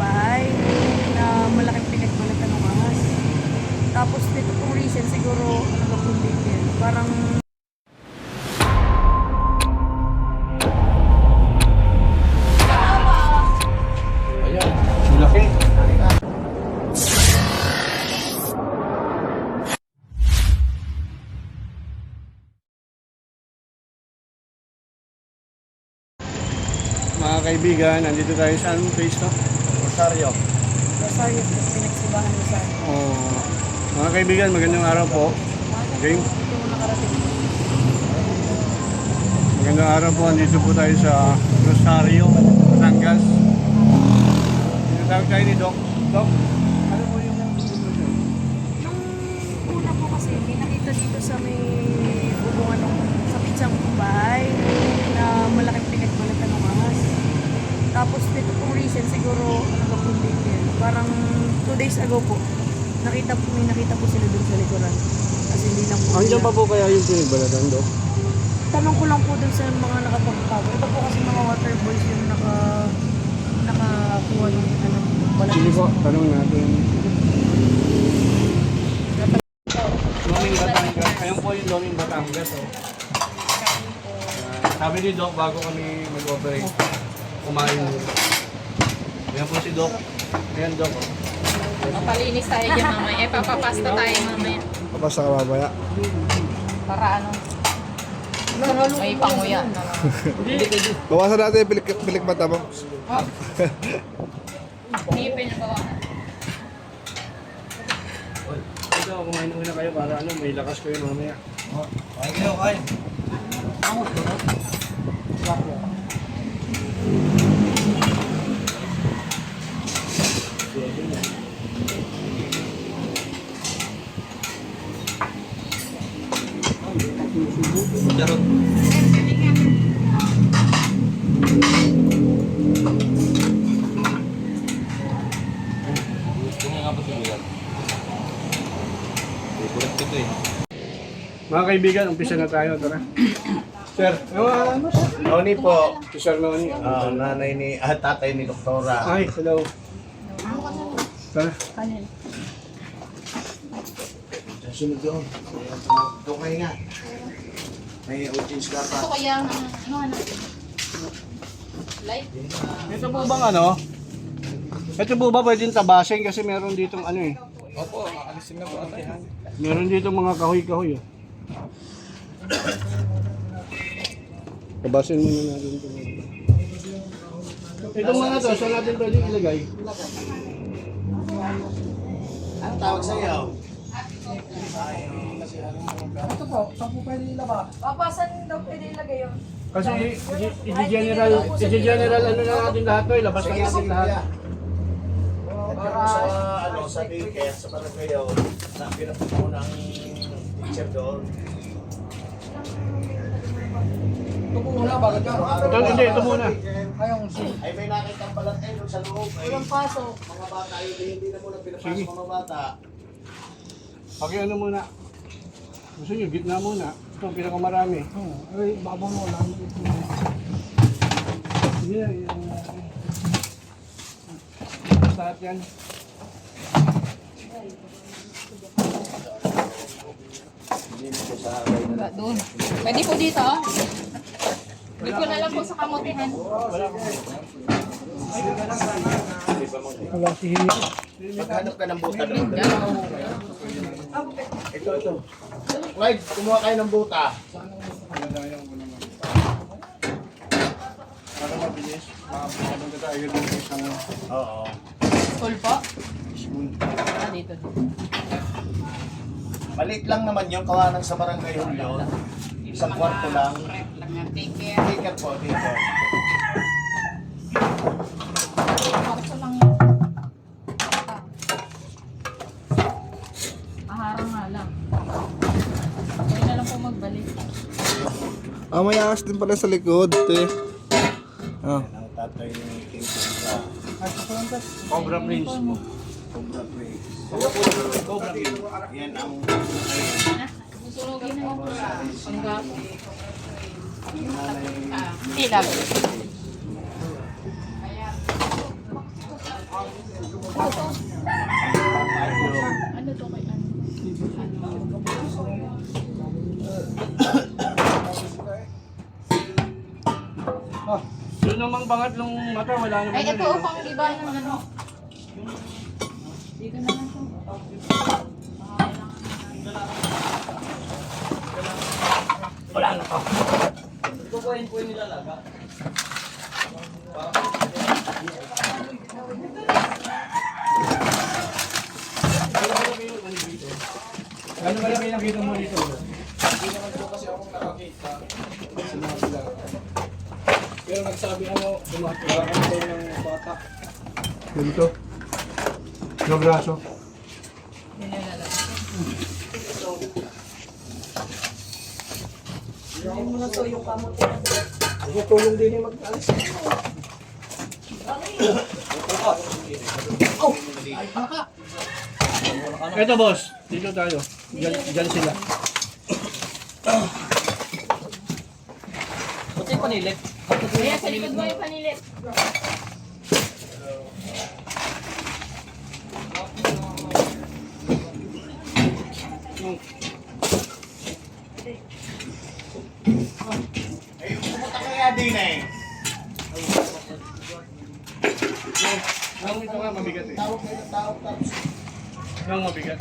bahay na malaking pinagbalatan ng ahas. Tapos dito pong recent siguro ano ba pong date yan? Parang Ayan, laki. Mga kaibigan, nandito tayo sa anong place to? Rosario. Rosario, tapos pinagsibahan mo sa Oh, mga kaibigan, magandang araw po. Okay? Ito mo nakarating. Magandang araw po, andito po tayo sa Rosario, Batangas. Tinatawag tayo ni Doc. Doc, ano po yung solution? Nung una po kasi, may nakita dito sa may bubungan ng sa pitsang bahay na malaking pinagbalatan ng ahas. Tapos dito pong recent siguro ano ba pong date yan? Parang 2 days ago po. May nakita po sila dun sa likuran. Kasi hindi lang po. Andiyan pa po kaya yung pinagbalatan, Doc? Tanong ko lang po dun sa mga nakapagpapago. Ito po kasi mga water boys yung nakakuha ng ano, walang Sige po, tanong natin. Loming Batangas. Ayun po yung Loming Batangas. Oh. Sabi ni Doc, bago kami mag-operate, kumain mo. Ayan po si Doc. Ayan, Doc. Oh. Mapalinis tayo dyan mamaya. Papapasta tayo mamaya. Kapasa ka babaya. Para ano? May panguya. Bawasan natin yung pilik mata mo. Ngipin na bawahan. Ito, kumain muna kayo para ano, may lakas kayo mamaya. Kain kayo, kain. Mga kaibigan, umpisa na tayo. Tara. Sir, ano? Noni po, Si Sir Noni. nanay ni, tatay ni Doktora. Ay, hello. Tara. Sunod doon. Doon kayo nga. May audience ka pa. Ito kaya ano live? Ito po bang ano? Ito po ba pwedeng tabasin kasi meron ditong ano eh. Opo, alisin na po ate. Meron ditong mga kahoy-kahoy oh. Tabasin muna natin ito. Itong mga to, saan natin pwedeng ilagay? Anong tawag sa iyo? Papasan daw pwede ilagay yun. Kasi i-general ano na natin lahat to, ilabas na natin lahat. Para sa daycare, sa barangay, na pinapuno ng teacher doon. Ito, hindi, ito muna. Ay may nakita pala tayo doon sa loob. Walang pasok. Mga bata, hindi na muna pinapasok mga bata. Ano muna. Gusto nyo, gitna muna. Ito, ang pinakamarami. Ay, baba mo lang. Yeah. Lahat yan. Doon. Pwede po dito oh. Dito na lang po sa kamutihan. Wala si Hini. Maghanap ka ng buta doon. Ito. Clyde, kumuha kayo ng buta. Para mabilis. Makapunta tayo dun sa isang Oo. School po? spoon. Dito. Maliit lang naman yung kawanang sa barangay Julio. Isang kwarto lang. Take care. Ticket po, ticket. Kwarto lang yun. Aharang nga lang. Kaya na lang po magbalik. May angas din pala sa likod. Ang tatay ni King Cobra. Cobra Prince. Cobra Prince. Cobra Prince. Yan ang Susunogin na yung panggapo. nanay. Ilag. ang pangatlong mata, wala naman. Ay, yun, ito eh. pang iba ng ano. Dito na lang to. Ano malaki nakita mo dito? Pero nagsabi ano, tumatira ka daw ng bata. Dito. Yung braso. Tutulong din yung mag-alis. Ito boss, dito tayo. Diyan sila. Ayan, sa likod mo yung panilit. Ang ito nga mabigat eh. Ang mabigat.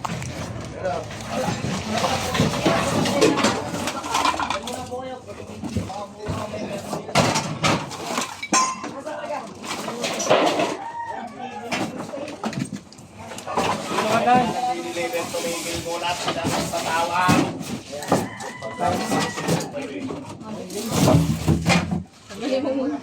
Sabihin mo muna.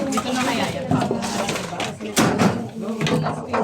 Dito na kaya yan. Dito na po.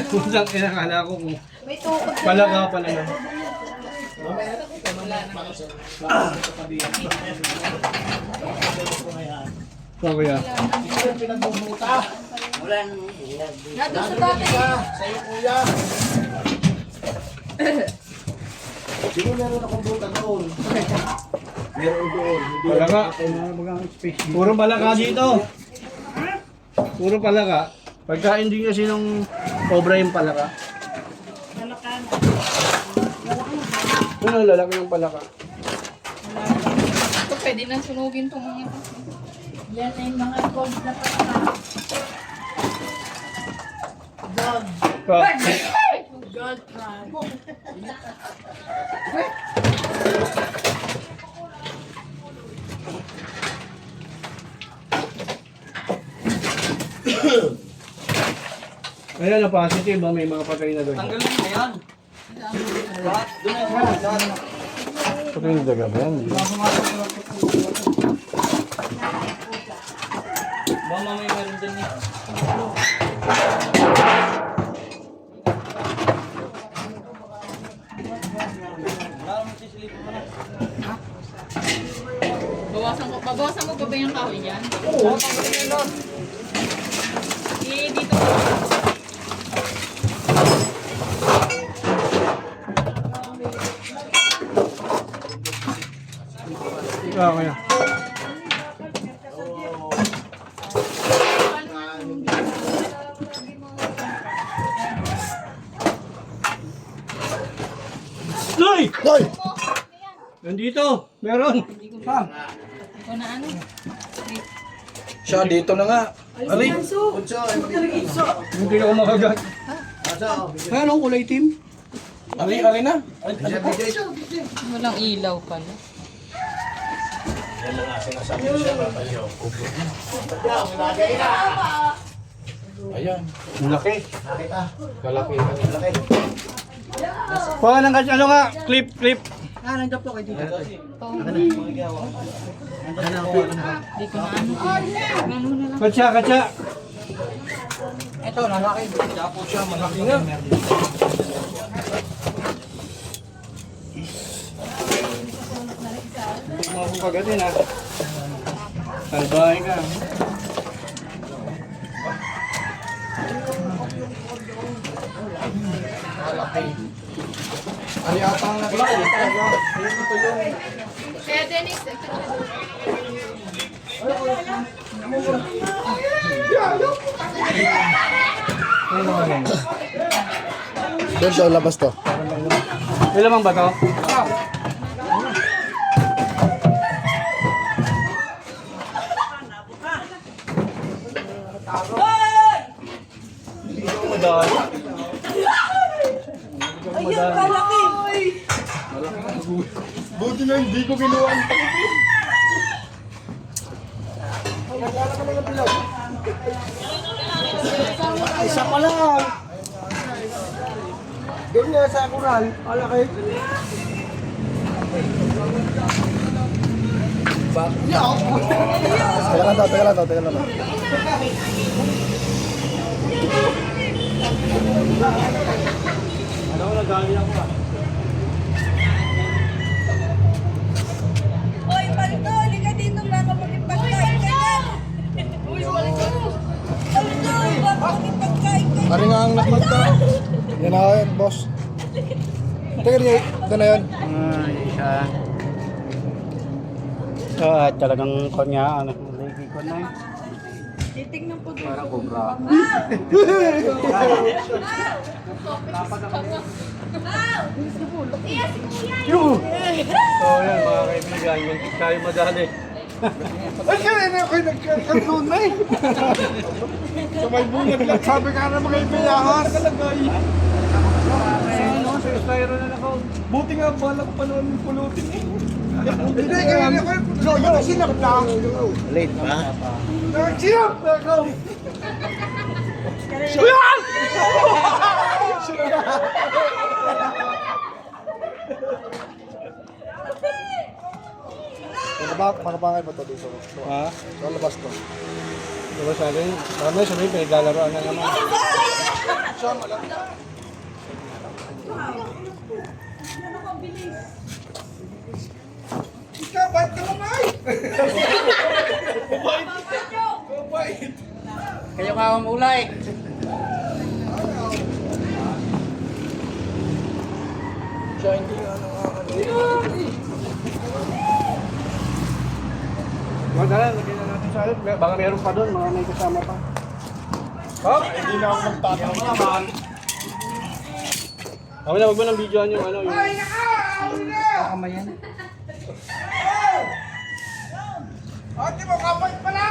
Kusang inakala ko kung palaka pala na. So kuya. Nandun sa dati. Sa'yo kuya. Sino meron akong buta doon? Meron doon. Hindi Palaka. space. Puro palaka dito. Puro palaka. Pagka hindi kasi nung cobra yung palaka. Ano lalaki ng palaka? Ito pwede nang sunugin itong mga ito. Yan ay mga gold na pala. Gold crab. Ayan na positive, may mga patay na doon. Tanggalin mo yan. Lahat. Doon na yan. Lahat. Patay na daga ba yan? Baka mamaya meron din eh. Babawasan mo pa ba yung kahoy dyan? Oo, tanggalin mo yan. Eh, dito. Ah, kaya. Loy! Hoy! Nandito! Meron! Sam! Ikaw na ano? Siya, dito na nga. Ali. Hindi ako makagat. Ano ang kulay team? Ali na. Walang ilaw pala. Ayan. Laki. Kalaki. Kuha ng ano nga, clip. Hindi ko na ano. Ano na lang. Katsa. Ito, lalaki. Kaya po siya, malaki nga. Huwag mo akong kagatin ha. Salbahin ka. Ali ata ang naglaki. Kaya Dennis, Doon siya, labas to. Ilan bang ba to? Buti na hindi ko ginawa ang pakipin. Isa pa lang. Doon nga sa kural. Malaki. Teka lang to. Ano ko nagdali ako ah. Oy, Palito, halika dito, baka magipagkain ka yan. Uy, Palito, baka magipagkain ka yan. Pari nga ang nakmagta. Yan na yun, boss. Teka rin, ito na yun. Isa. Talagang kanya, ano, lagi ko na eh. Titignan po doon. Parang cobra. So yan mga kaibigan, yung tayo madali. Ay, kaya na ako nagkaroon na eh. Sa may bungad lang. Sabi ka na mga ibiyahas. Ano, sa styro na ako. Buti nga balak pa noon pulutin eh. Hindi, kaya na ako. So, yun, sinap na. Late ba? Sinap na ako. Makapangay mo ito dito. Ha? So, labas to. Diba sabi, mamaya sabihin, pinaglalaroan na naman. Ikaw, ba't ka mamay? Kayo ka ang ulay. Siya hindi ano. Magdala, lagyan na natin sa alip. Baka meron pa doon, mga may kasama pa. Ha? Hindi na ako magtatanong naman. Ako na, wag mo nang videoan yung ano, yung... Kamayan. Ate mo, kapal pala!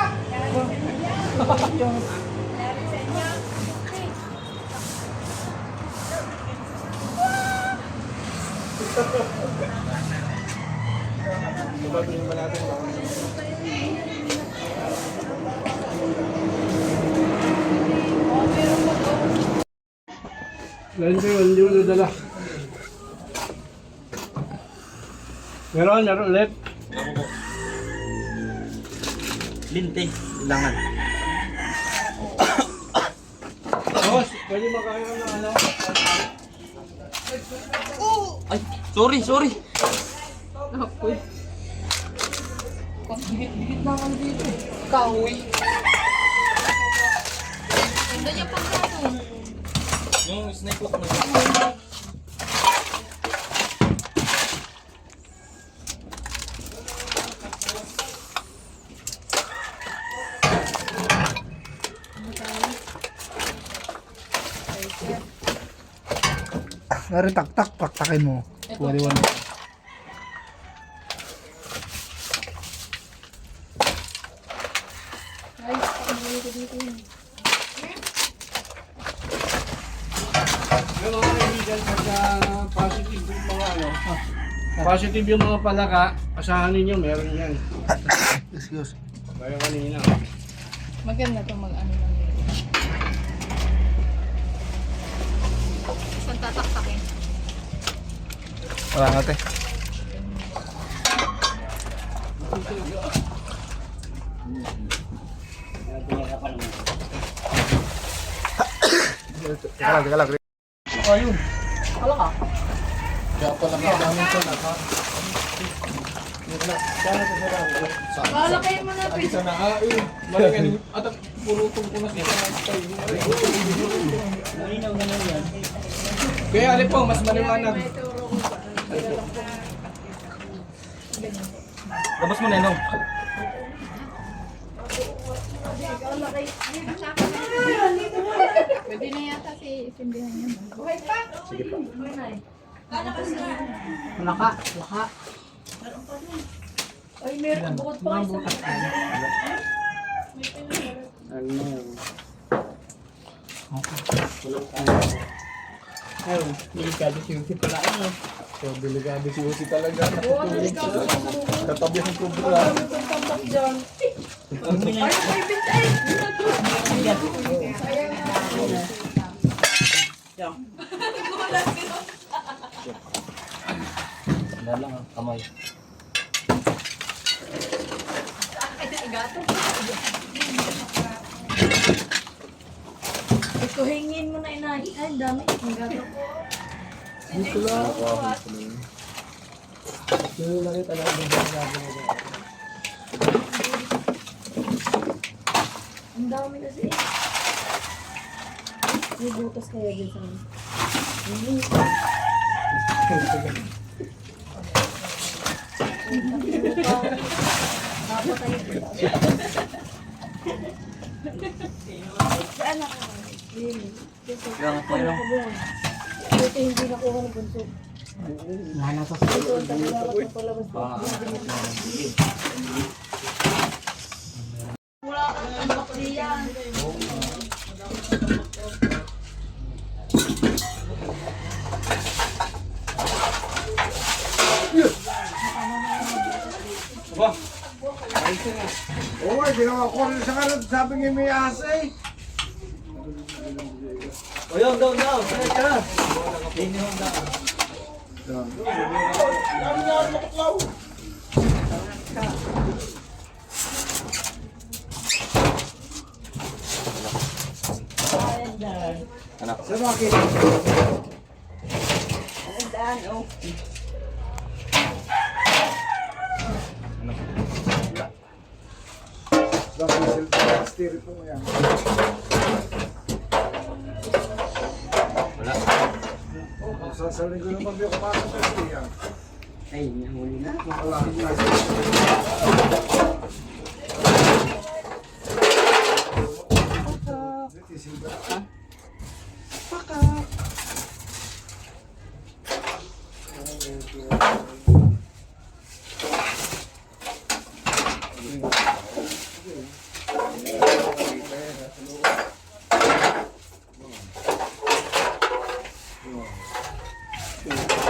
Sabahin ba natin? Lain ko yun, hindi mo nadala. Meron ulit. Linte. Langan. Boss, pwede makakain ng ano? Ay, sorry. apoy. Dikit na kami dito. Kahoy. Ganda niya pang kahoy. Yung snake hook na. Nari taktakin mo. 41. Yung mga kaibigan, pagka positive yung mga ano, positive yung mga palaka, asahan ninyo, meron yan. Excuse. Kaya kanina. Maganda to mag-ano lang yun. Saan tataktakin? Wala nga, te. Teka lang. Wala ka? Kaya pala namin ito na. Wala kayo mo na. Isa na malingan at purutong ko na kita kaya alip po, mas maliwanag. Labas mo na no. Pwede na yata si Sindihan yun. Laka. Ay, meron bukod pa kayo sa Ayun, delikado si Usi pala. So, delikado si Usi talaga. Nakatulog siya. Katabi ng kubra. tambak dyan. Ay, may bintay! Wala lang ang kamay. Ito, hingin mo na inay. Ay, ang dami. Ang gato. Dito lang. Dito lang yung talaga ng sinasabi mo. Ang dami kasi. May butas kaya din sa amin. Dapat tayo dito. Saan ako? Hindi. Dito hindi nakuha ng bunso. Dito ang tagalawat ng palabas. Wala kang tambak diyan. Oo, ginawa ko rin sa kanan, sabi nga may asa eh. O yun, down. Sige ka. Sa bakit? Bakit steering po yan? Wala. Sasaling ko naman yung kumasok sa steering. Ay, nahuli na. Wala.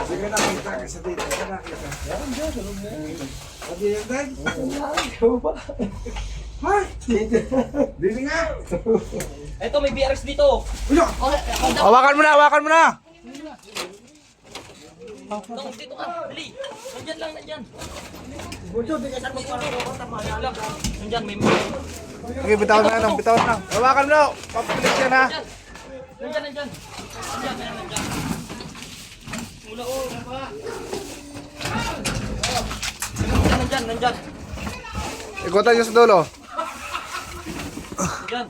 Sige na, kita ka sa dito. Sige na, kita. Yan dyan, sa loob na yun. Pati yan, Day? Ikaw ba? Ha? Dili nga. Eto, may BRX dito. Uyo! Hawakan mo na! Dong, dito ka. Dali. Nandyan lang, nandyan. Bunso, di ka sa Nandyan, may Okay, bitawan na. Hawakan mo! Papilit yan, ha? Nandyan. Mula o, pa. Nandyan. Ikutan nyo sa dulo. Nandyan.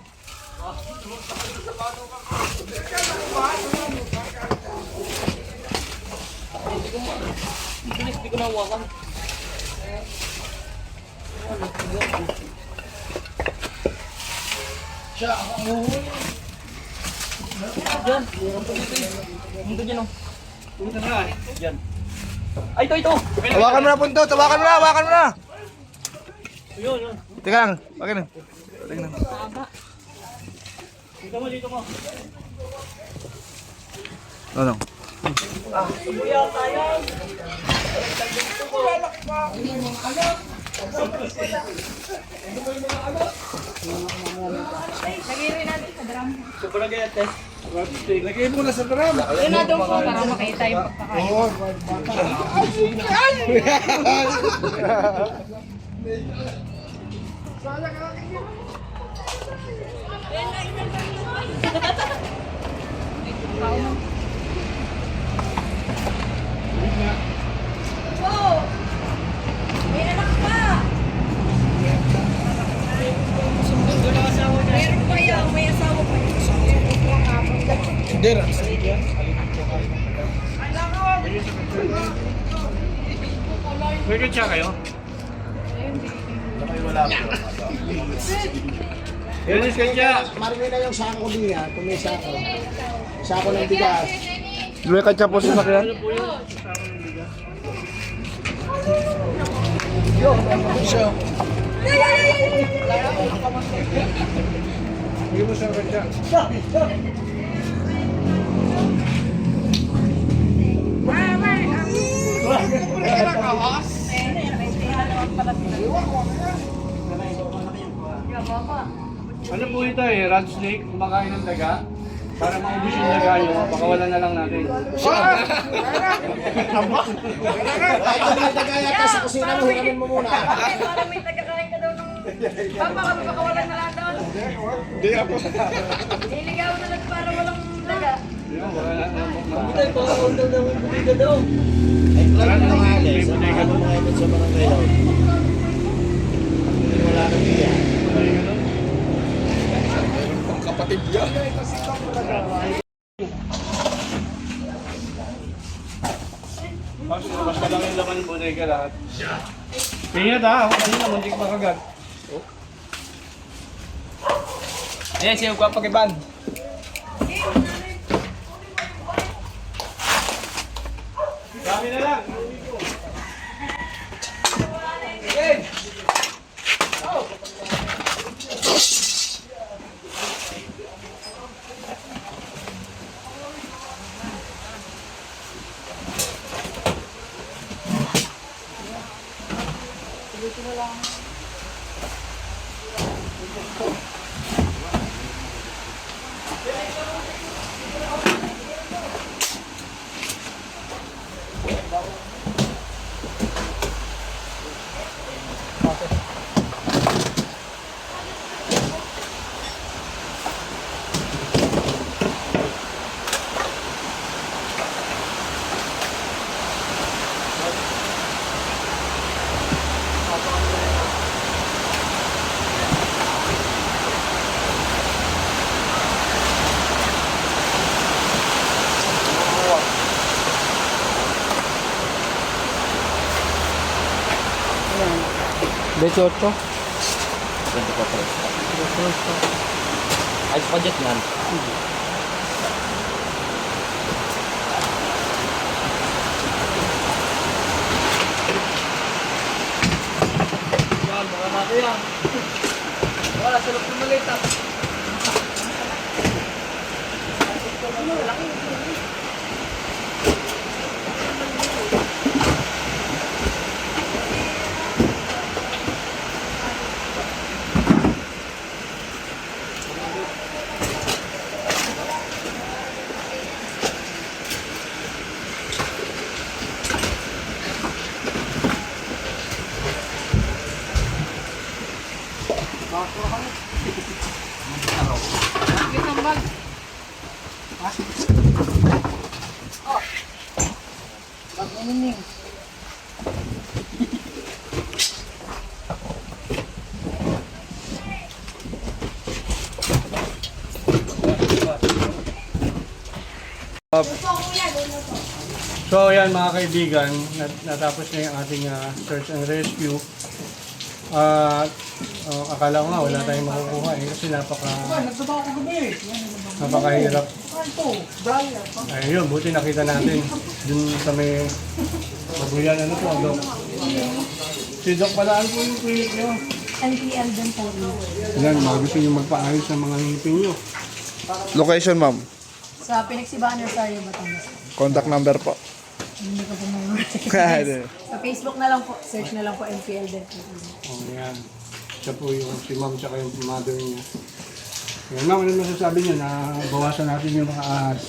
Hindi ko nahawakan. Siya, ako. Diyan. Dito dyan o. Diyan. Ay, ito. Hawakan mo na, puntot! Hawakan mo na! Yun. Teka lang, bakit na? Ano? Lagay natin sa drum. Lagay mo na sa drum. Yun na doon po para makita yung pagkakain. Oo. May anak pa! Meron pa yan, may asawa pa yun. Hindi, May kutsa kayo? Yan is kutsa. Marami na yung sako niya, kung may sako. Sako ng bigas. May katsa po sa sakyan. Bigyan mo sa kutsa. Ano po ito eh, rat snake, kumakain ng daga. Para maubos yung daga nyo, pakawalan na lang natin. Kahit kung may dagaya ka sa kusina mo, hiramin mo muna. Para may tagakain ka daw ng... Papa, kami makawalan na lang doon. Hindi ako. Niligaw na lang para walang daga. Yun, wala na. Ay, wala na mga alis. Ano mga imit sa barangay daw? Hindi wala na biya. Kapatid niya. Basta lang yung laman ng bodega lahat. Tingnan ha, ako kanina muntik makagat. Ayan, siya yung pakiban. Dami na lang. Bechocho. Ayos pa dyan yan. Yan, mga natin yan. Wala, salap na malita. So ayan mga kaibigan, natapos na yung ating search and rescue. Akala ko nga wala tayong makukuha kasi napakahirap. Ayun, buti nakita natin dun sa may babuyan. Ano po, Dok? Si Dok Palaan po yung clinic nyo. LPL din po. Yan, mga gusto nyo magpaayos sa mga ngipin nyo. Location, ma'am. Sa Pinaksibahan Rosario, Batangas. Contact number po. Hindi ko po memorize. Kaya, Sa Facebook na lang po, search na lang po MPL Del Pino. Oh, yan. Siya po yung si ma'am tsaka yung mother niya. Yan ma'am, ano masasabi niyo na bawasan natin yung mga ahas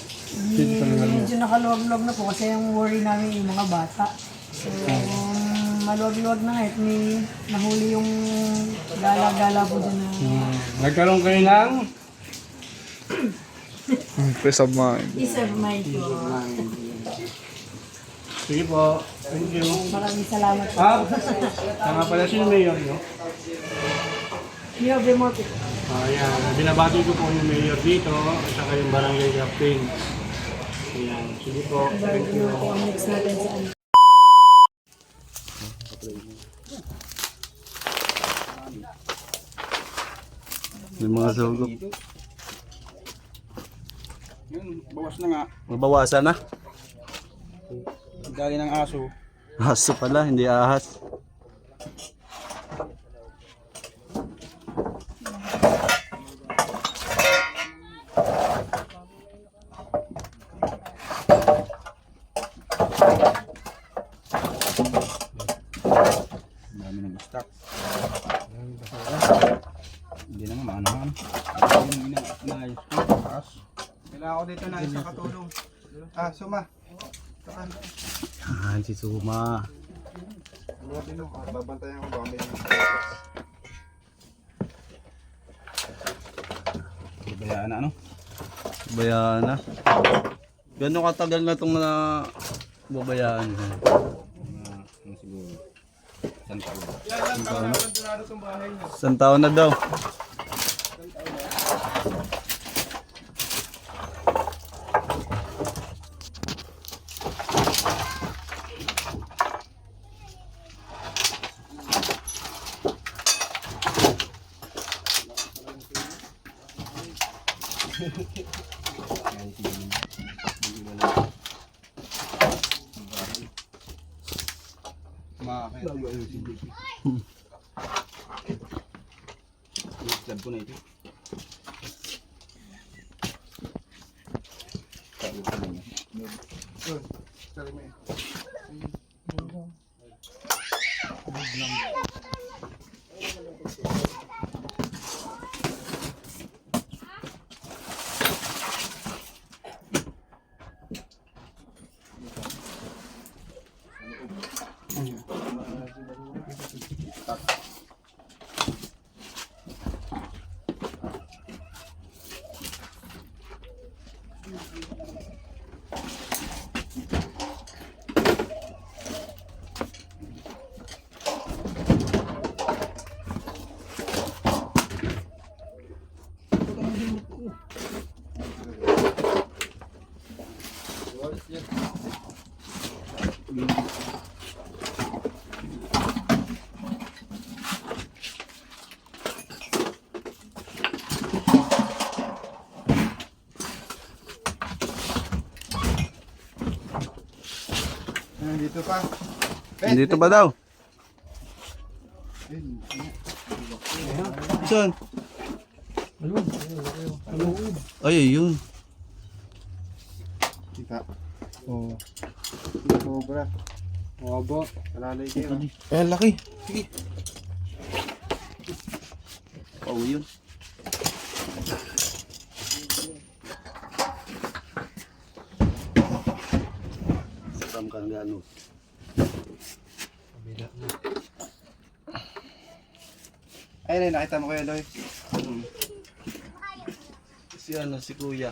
dito sa lugar niya? Medyo nakaluwag-luwag na po kasi yung worry namin yung mga bata. So, maluwag-luwag na nga. May nahuli yung gala-gala po dyan na Nagkaroon kayo ng peace of mind. peace of mind po. sige po. Thank you. Maraming salamat po. Tama pala si Mayor, no? Mio Bemote. Ayan, binabati ko po yung Mayor dito at saka yung Barangay Captain. Ayan, sige po. Thank you. Bemote ang next natin sa ano. May mga sugok. Yun, bawas na nga. Mabawasan na. Dali ng aso. Aso pala, hindi ahas. Dami ng stock. Hindi naman maano-ano. Inaayos ko. Taas. Kailangan ko dito na isang katulong. Suma. Si Suma. Babantayan ko ba? Bayaan na ano? Bayaan na. Gano'ng katagal na itong na babayaan? Siguro. Isang taon. Isang taon na daw. Slab ko na ito. Dito pa. Dito ba daw? Saan? Ay, ayun. Kita. Oo. Sobra. Obo. Kalalay kayo. Eh, laki. Oh, yun. Saram kang gano. Ayun, nakita mo kayo, Loy. Si ano, si Kuya.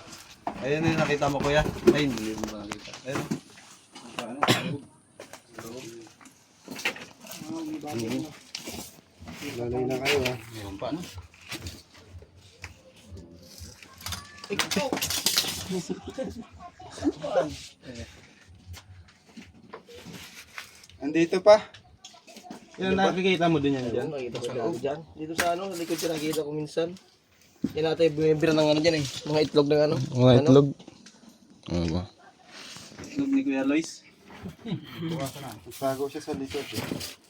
Ayun yung nakita mo, Kuya. Ay, hindi mo ba nakita? Ayun. Lalay na kayo, ha. Ayun pa, no? Andito pa. Yan, nakikita mo din yan dyan. Makikita sa loob dyan. Dito sa ano, sa likod siya nakikita ko minsan. Yan natin bumibira ng ano dyan eh. Mga itlog ng ano. Mga itlog. Ano ba? Itlog ni Kuya Lois. Magpago siya sa likod, eh.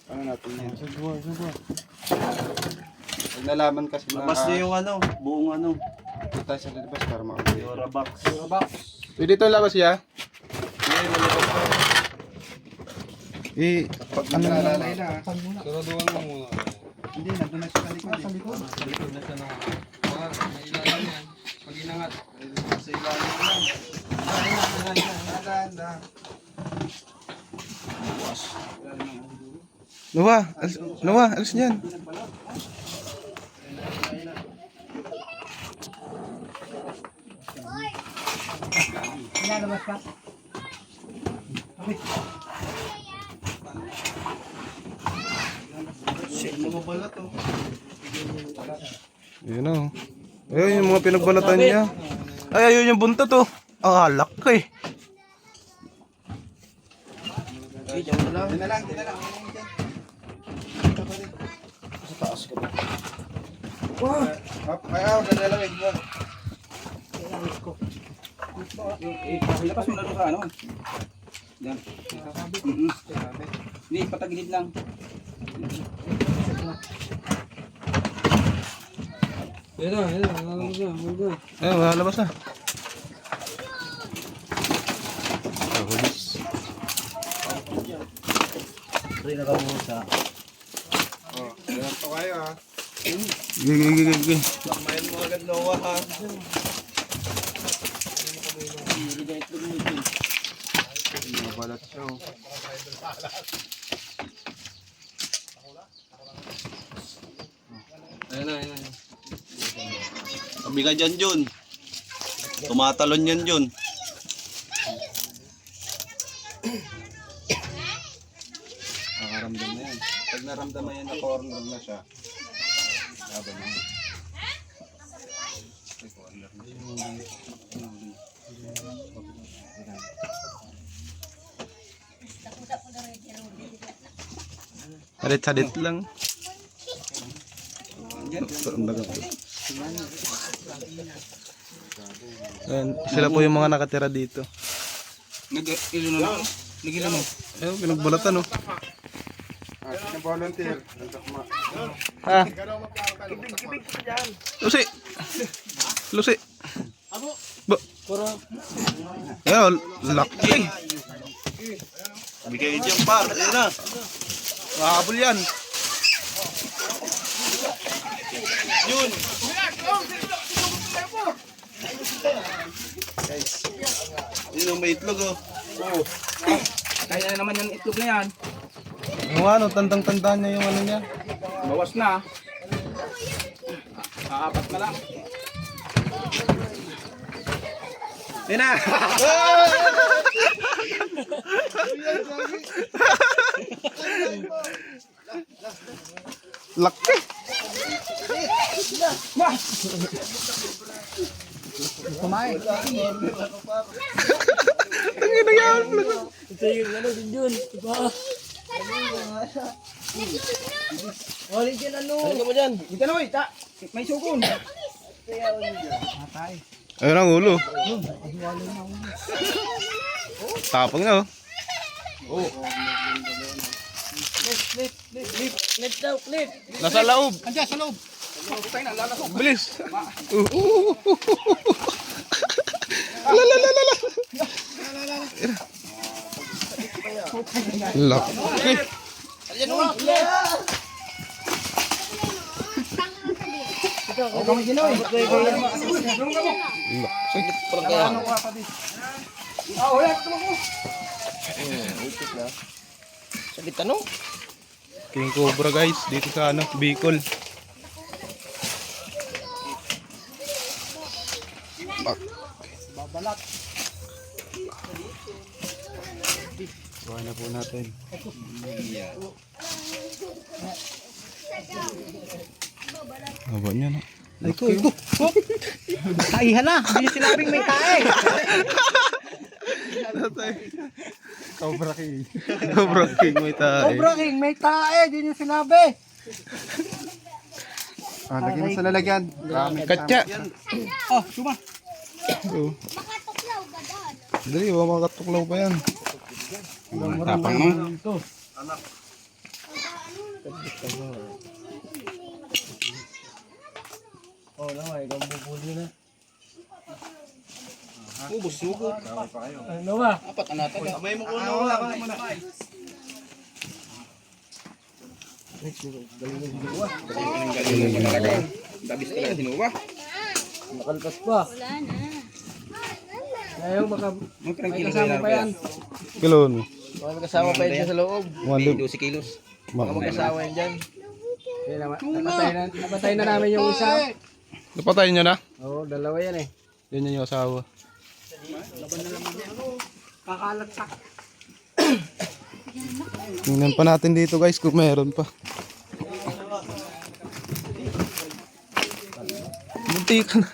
Ano natin yan? Pag nalaman kasi na... Labas niyo yung ano, buong ano. Ito tayo sa labas para makakita. Eurobox. Pwede ito labas ya? Pag nakalalay na. Saraduhan mo muna. Hindi, nandun na siya sa likod. Sa likod. Sa likod na siya na. Mga may ilalim yan. Pag inangat, sa ilalim yan. Naganda. Noah, alis niyan. Yun o. Ayun yung mga pinagbalatan niya. Ay, ayun yung buntot oh. Ang halak ka eh. Di na lang. Sa taas ka ba? Ayaw, dadalang ito. Lapas mo na doon sa ano. Yan. Hindi, patagilid lang. Ayun, lalabas na. Hulis. Ganito kayo ha. Gigi. Bakmayan mo agad Noah ha. Mabalat siya. Ayun. Sabi ka dyan, Jun. Tumatalon yan, Jun. Nakaramdam na yan. Pag naramdaman yan na corner na siya, laban na. Ay, corner na siya. Hadit-hadit lang. Ayan, sila po yung mga nakatira dito. Nag-ilo na lang. Nag-ilo na. Ayun, pinagbalatan oh. Yung volunteer. Ha? Lucy! Lucy! Ba? Ayun, laki. Bigay dyan, par. Ayun na. Makakabol yan. Jun. Yun ang may itlog, oh. Kaya na naman yung itlog na yan. Yung ano, tandang-tandaan niya yung ano niya. Bawas na. Aapat na lang. Yan na! Laki! Kumain. Ang ina yan! Ito yung ano din yun. Diba? Wali dyan ano. Ano ka mo dyan? Dito na, oy. May sukon. Ayun ang ulo. Tapang na oh. Clip daw, clip. Nasa loob. Andiyan, sa loob. Tayo na, lalasok. Bilis. Laki. Huwag kami ginawa eh. Parang kaya. Wala, tumak mo. Sakit ano? King Cobra guys, dito sa ano, Bicol. Buhay na po natin. Haba niya no? Taihan na. Hindi sinabing may tae. Cobra King. Cobra King may tayo. King, may tae. Hindi niya sinabi. Lagyan mo sa lalagyan. Katya! Oh, suma. Oh. Dali, makakatuklaw pa yan. Tapang naman. Oh, naman. Ikaw bubuli na. Ubus sugot. Ano ba? Apat na natin. Kamay mo ko Ah, na. wala ka muna. Dabis talaga sinuwa. Nakalpas pa. Wala na. Ngayon baka May may kasama pa yan. Kilon. Baka magkasama pa yun sa loob. May 12 kilos. Baka magkasama yan dyan. Kaya napatay na namin yung isa. Napatay nyo na? Oo, dalawa yan eh. Yan yung asawa. Kakalagsak. Tingnan pa natin dito guys kung meron pa. Munti ka na.